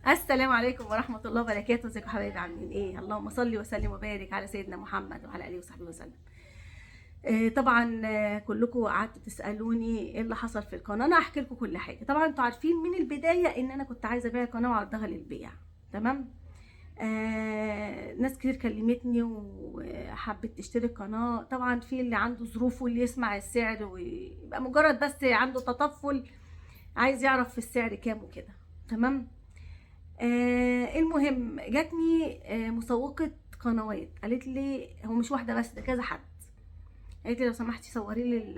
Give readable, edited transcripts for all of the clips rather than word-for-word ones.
السلام عليكم ورحمة الله وبركاته. ازيكم حبايبي، عاملين ايه؟ اللهم صل وسلم وبارك على سيدنا محمد وعلى اله وصحبه وسلم. طبعا كلكم قعدتوا تسألوني ايه اللي حصل في القناة. انا هحكي لكم كل حاجة. طبعا انتوا عارفين من البداية ان انا كنت عايزة ابيع القناة وعرضها للبيع. تمام. ناس كتير كلمتني وحبت تشتري القناة. طبعا في اللي عنده ظروف واللي يسمع السعر ويبقى مجرد بس عنده تطفل، عايز يعرف في السعر كام وكده. تمام. المهم جاتني مسوقة قنوات، قالت لي هو مش واحدة بس، ده كذا حد. قالت لي لو سمحتي صوري لي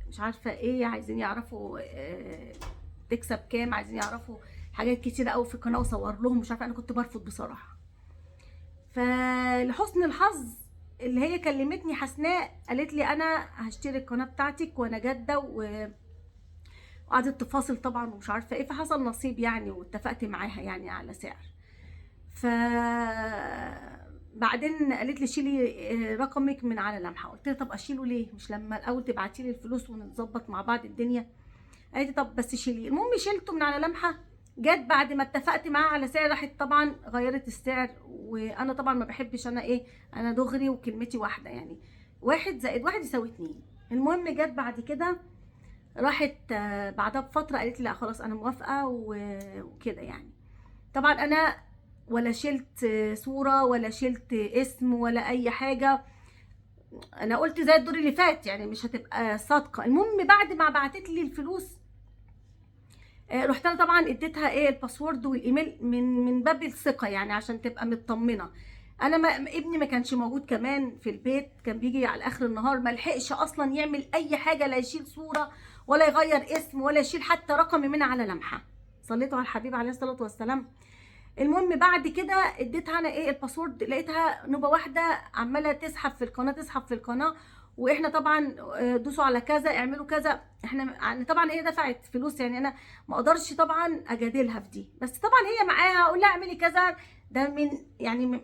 مش عارفة ايه، عايزين يعرفوا تكسب كام، عايزين يعرفوا حاجات كتيرة قوي في القناة وصور لهم. مش عارفة، انا كنت برفض بصراحة. فلحسن الحظ اللي هي كلمتني حسناء، قالت لي انا هشتري القناة بتاعتك وانا جادة وقعدت تفاصل طبعا ومش عارفه ايه. فحصل نصيب يعني، واتفقت معاها يعني على سعر. ف بعدين قالت لي شيلي رقمك من على لمحه. قلت لها طب اشيله ليه؟ مش لما الاول تبعتي لي الفلوس ونظبط مع بعض الدنيا؟ قالت لي طب بس شيليه. المهم شيلته من على لمحه. جت بعد ما اتفقت معاها على سعر، راحت طبعا غيرت السعر. وانا طبعا ما بحبش، انا ايه، انا دغري وكلمتي واحده يعني، 1+1=2. المهم جت بعد كده، راحت بعدها بفتره قالت لي لا خلاص انا موافقه وكده يعني. طبعا انا ولا شلت صوره ولا شلت اسم ولا اي حاجه. انا قلت زي الدور اللي فات يعني مش هتبقى صادقه. المهم بعد ما بعتت لي الفلوس، رحت انا طبعا اديتها ايه الباسورد والايميل من باب الثقه يعني عشان تبقى مطمنه. انا ابني ما كانش موجود كمان في البيت، كان بيجي على اخر النهار، ما لحقش اصلا يعمل اي حاجه، لا يشيل صوره ولا يغير اسم ولا يشيل حتى رقمي من على لمحه. صليتوا على الحبيب عليه الصلاه والسلام. المهم بعد كده اديتها انا ايه الباسورد، لقيتها نوبه واحده عماله تسحب في القناه تسحب في القناه. واحنا طبعا دوسوا على كذا اعملوا كذا. احنا يعني طبعا هي دفعت فلوس يعني، انا ما اقدرش طبعا اجادلها في دي، بس طبعا هي معاها اقول لها اعملي كذا. ده من يعني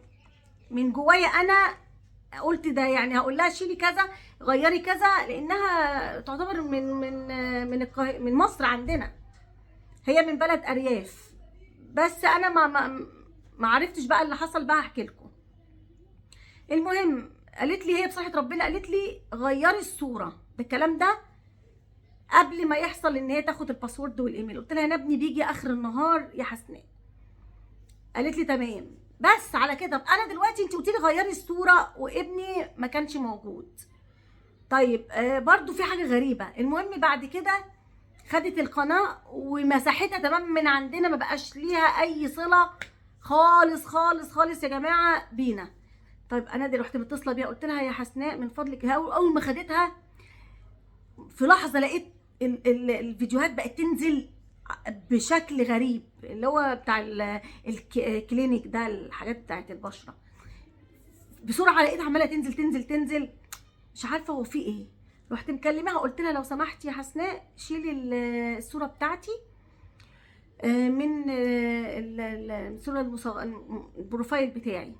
من جوايا انا قلت ده يعني هقول لها شيلي كذا غيري كذا، لانها تعتبر من مصر عندنا، هي من بلد ارياف. بس انا ما عرفتش بقى اللي حصل بقى، احكي لكم. المهم قالت لي هي بصراحه ربنا، قالت لي غيري الصوره. ده الكلام ده قبل ما يحصل ان هي تاخد الباسورد والايميل. قلت لها انا ابني بيجي اخر النهار يا حسناء. قالت لي تمام. بس على كده. طب انا دلوقتي انت قلتي لي غيري الصوره وابني ما كانش موجود. طيب برضو في حاجه غريبه. المهم بعد كده خدت القناه ومسحتها تمام من عندنا، ما بقاش ليها اي صله خالص خالص خالص يا جماعه بينا. طيب انا دي رحت متصله بيها، قلت لها يا حسناء من فضلك، اول ما خدتها في لحظه لقيت الفيديوهات بقت تنزل بشكل غريب، اللي هو بتاع الكلينيك ده، الحاجات بتاعت البشره. بسرعه لقيتها عماله تنزل تنزل تنزل، مش عارفه هو في ايه. رحت مكلماها قلت لها لو سمحتي يا حسناء شيلي الصوره بتاعتي من الصوره البروفايل بتاعي.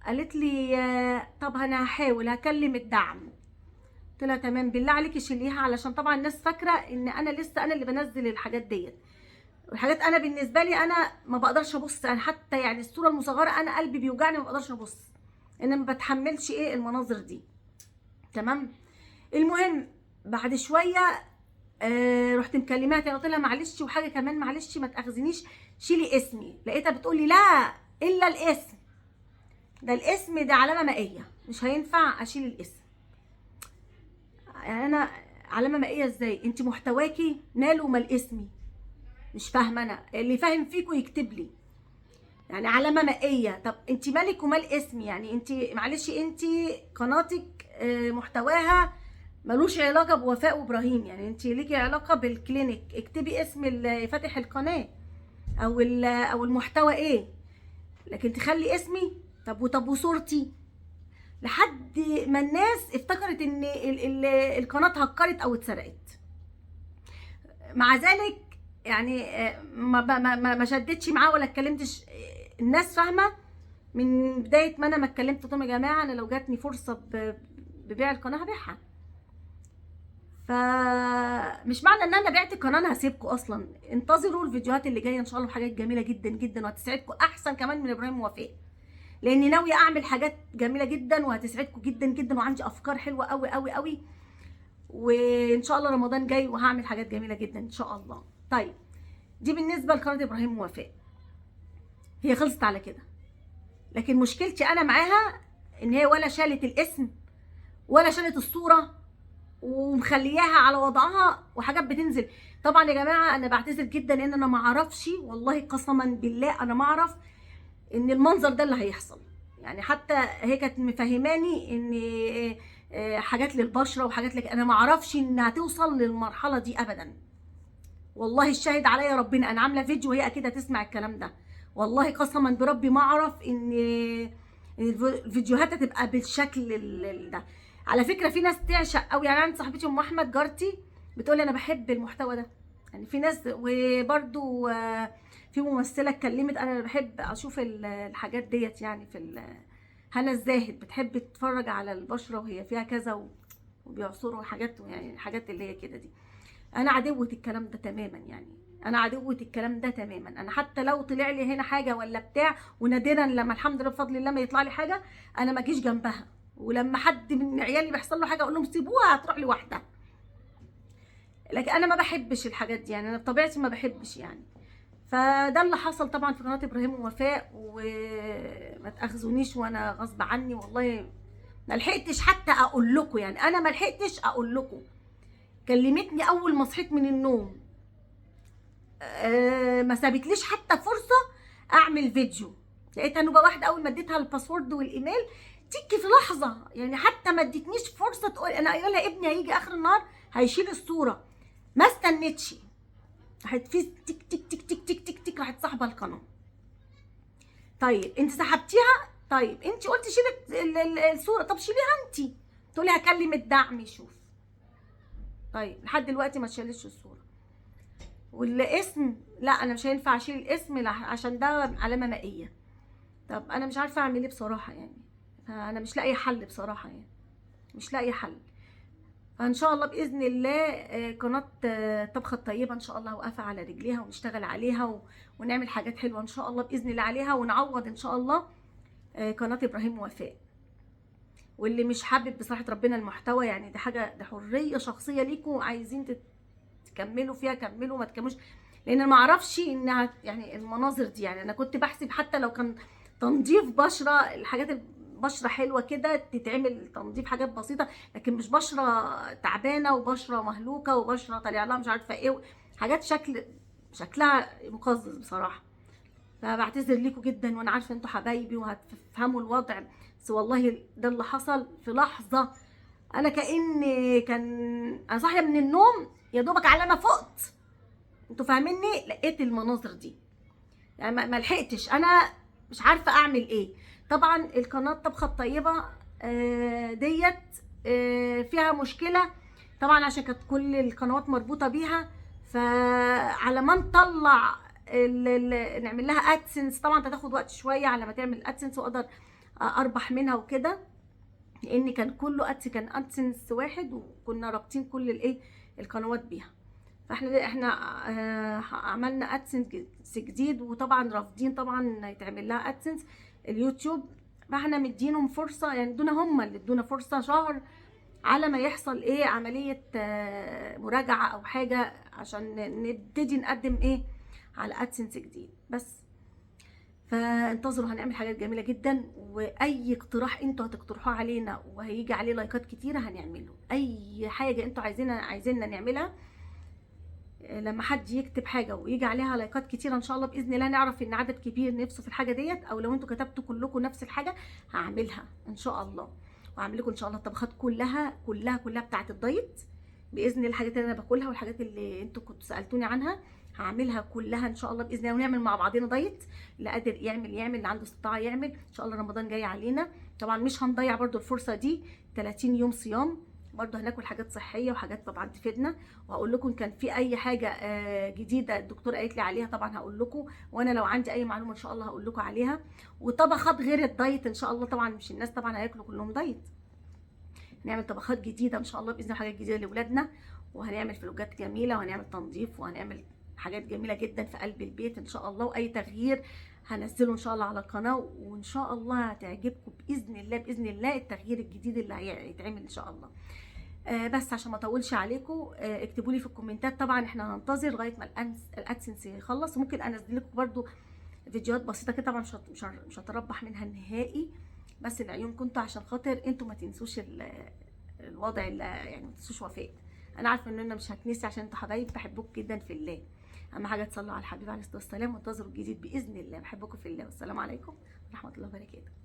قالت لي طب انا هحاول هكلم الدعم. قلت لها تمام، بالله عليكي شيليها، علشان طبعا الناس فاكره ان انا لسه انا اللي بنزل الحاجات ديت. والحاجات انا بالنسبه لي انا ما بقدرش ابص، انا حتى يعني الصوره المصغره انا قلبي بيوجعني ما بقدرش ابص، انا ما بتحملش ايه المناظر دي. تمام. المهم بعد شويه رحت مكلماها تاني، قلت لها معلش وحاجه كمان معلش ما تاخذنيش، شيلي اسمي. لقيتها بتقول لي لا الا الاسم، ده الاسم ده علامه مائيه، مش هينفع اشيل الاسم. يعني انا علامه مائيه ازاي؟ انت محتواكي ماله ومال اسمي؟ مش فاهمه. انا اللي فاهم فيكم يكتب لي. يعني علامه مائيه، طب انت مالك ومال اسمي؟ يعني انت معلش انت قناتك محتواها ملوش علاقه بوفاء وابراهيم، يعني انت ليكي علاقه بالكلينيك، اكتبي اسم اللي فاتح القناه او المحتوى ايه، لكن تخلي اسمي. طب وصورتي؟ لحد ما الناس افتكرت ان القناه اتهكرت او اتسرقت. مع ذلك يعني ما شدتش معاه ولا اتكلمتش. الناس فاهمه من بدايه ما انا ما اتكلمت. قلت لهم يا جماعه انا لو جاتني فرصه ببيع القناه هبيعها. فمش معنى ان انا بعت القناه انا هسيبكم اصلا. انتظروا الفيديوهات اللي جايه ان شاء الله، حاجات جميله جدا جدا وهتسعدكم احسن كمان من ابراهيم وفاء، لاني ناويه اعمل حاجات جميله جدا وهتسعدكم جدا جدا، وعندي افكار حلوه قوي قوي قوي، وان شاء الله رمضان جاي وهعمل حاجات جميله جدا ان شاء الله. طيب دي بالنسبه لقناه ابراهيم وفاء، هي خلصت على كده. لكن مشكلتي انا معاها ان هي ولا شالت الاسم ولا شالت الصوره ومخلياها على وضعها وحاجات بتنزل. طبعا يا جماعه انا بعتذر جدا ان انا ما اعرفش، والله قسما بالله انا ما اعرف ان المنظر ده اللي هيحصل. يعني حتى هي كانت مفهماني ان حاجات للبشره وحاجات لك، انا ما اعرفش انها توصل للمرحله دي ابدا. والله الشاهد عليا ربنا، انا عامله فيديو وهي اكيد هتسمع الكلام ده. والله قسما بربي ما اعرف ان الفيديوهات هتبقى بالشكل ده. على فكره في ناس تعشق قوي، يعني عندي صاحبتي ام احمد جارتي بتقول لي انا بحب المحتوى ده. يعني في ناس، وبرده في ممثله اتكلمت انا بحب اشوف الحاجات ديت، يعني في هنا الزاهد بتحب تتفرج على البشره وهي فيها كذا وبيعصروا حاجات، يعني الحاجات اللي هي كده دي. انا عدوة الكلام ده تماما، يعني انا عدوة الكلام ده تماما. انا حتى لو طلع لي هنا حاجه ولا بتاع، ونادرا لما الحمد لله بفضل الله ما يطلع لي حاجه، انا ما اجيش جنبها. ولما حد من عيالي بيحصل له حاجه اقول لهم سيبوها هتروح لوحدها. لكن انا ما بحبش الحاجات دي، يعني انا بطبيعتي ما بحبش يعني. فده اللي حصل طبعا في قناه ابراهيم ووفاء، وما تاخذونيش وانا غصب عني، والله ما لحقتش حتى اقول لكم. يعني انا ما لحقتش اقول لكم. كلمتني اول ما صحيت من النوم، ما سابتليش حتى فرصه اعمل فيديو. لقيتها نوبه واحده اول ما اديتها الباسورد والايميل تيجي في لحظه، يعني حتى ما ادتنيش فرصه تقول. انا قايله لها ابني هيجي اخر النهار هيشيل الصوره، ما استنتش، راحت في تك تك تك تك تك تك تك راحت سحبه القناه. طيب انت سحبتيها، طيب انت قلتي شيلي الصوره، طب شيليها انت. تقولي هكلم الدعم يشوف. طيب لحد دلوقتي ما تشيلش الصوره. والاسم لا، انا مش هينفع اشيل الاسم عشان ده علامه مائيه. طب انا مش عارفه اعمل ايه بصراحه يعني. فانا مش لاقي حل بصراحه، يعني مش لاقي حل. فان شاء الله باذن الله قناه طبخه الطيبه ان شاء الله واقفه على رجليها ونشتغل عليها ونعمل حاجات حلوه ان شاء الله باذن الله عليها، ونعوض ان شاء الله قناه ابراهيم وفاء. واللي مش حابب بصراحه ربنا المحتوى، يعني دي حاجه، ده حريه شخصيه ليكم، عايزين تكملوا فيها كملوا، ما تكملوش. لان انا ما اعرفش انها يعني المناظر دي، يعني انا كنت بحسب حتى لو كان تنظيف بشره، الحاجات البشره حلوه كده تتعمل تنظيف حاجات بسيطه، لكن مش بشره تعبانه وبشره مهلوكه وبشره طالع لها مش عارفه ايه، حاجات شكلها مقزز بصراحه. فبعتذر لكم جدا، وانا عارفه انتوا حبايبي وهتفهموا الوضع. بس والله ده اللي حصل في لحظه. انا انا صاحيه من النوم يا دوبك على ما فقت، انتوا فاهميني، لقيت المناظر دي. يعني ما لحقتش، انا مش عارفه اعمل ايه. طبعا القناه طبخه الطيبه ديت فيها مشكله طبعا، عشان كانت كل القنوات مربوطه بيها. فعلى ما نطلع نعمل لها ادسنس، طبعا هتاخد وقت شويه على ما تعمل ادسنس واقدر اربح منها وكده، لان كان كله كان ادسنس واحد، وكنا رابطين كل القنوات بيها. فاحنا عملنا ادسنس جديد، وطبعا رافضين طبعا يتعمل لها ادسنس اليوتيوب. فاحنا مدينهم فرصه، يعني هم اللي ادونا فرصه شهر على ما يحصل عمليه مراجعه او حاجه، عشان نبتدي نقدم على ادسنس جديد. بس فانتظروا، هنعمل حاجات جميله جدا، واي اقتراح انتوا هتقترحوه علينا وهيجي عليه لايكات كتيره هنعمله. اي حاجه انتوا عايزيننا نعملها، لما حد يكتب حاجه ويجي عليها لايكات كتيره ان شاء الله باذن الله نعرف ان عدد كبير نفسه في الحاجه ديت، او لو انتوا كتبتوا كلكم نفس الحاجه هعملها ان شاء الله. وهعمل لكم ان شاء الله الطبخات كلها كلها كلها بتاعه الدايت باذن الله. الحاجات اللي انا باكلها والحاجات اللي انتوا كنتوا سالتوني عنها هعملها كلها ان شاء الله باذن الله، ونعمل مع بعضنا دايت. اللي قادر يعمل اللي عنده استطاعه يعمل ان شاء الله. رمضان جاي علينا طبعا، مش هنضيع برده الفرصه دي. 30 يوم صيام برضه هناكل حاجات صحيه وحاجات طبعا تفيدنا. وهقول لكم كان في اي حاجه جديده الدكتور قالت لي عليها طبعا هقول لكم، وانا لو عندي اي معلومه ان شاء الله هقول لكم عليها. وطبخات غير الدايت ان شاء الله، طبعا مش الناس طبعا هياكلوا كلهم دايت، نعمل طبخات جديده ان شاء الله باذن الله، حاجات جديده لاولادنا، وهنعمل فلوجات جميله، وهنعمل تنظيف، وهنعمل حاجات جميله جدا في قلب البيت ان شاء الله. واي تغيير هنزله ان شاء الله على القناه، وان شاء الله هتعجبكم باذن الله، باذن الله التغيير الجديد اللي هيتعمل ان شاء الله. بس عشان ما اطولش عليكم، اكتبوا لي في الكومنتات. طبعا احنا هننتظر لغايه ما الادسنس يخلص، وممكن انزل لكم برده فيديوهات بسيطه كده، طبعا مش هتربح منها نهائي، بس لعيونكم انتوا، عشان خاطر انتوا ما تنسوش الوضع اللي يعني ما تنسوش وفاء. انا عارفه ان انا مش هتنسي، عشان انتوا حبايب بحبكم جدا في الله. اهم حاجه تصلوا على الحبيب عليه الصلاه والسلام، وانتظروا الجديد باذن الله. بحبكم في الله، والسلام عليكم ورحمه الله وبركاته.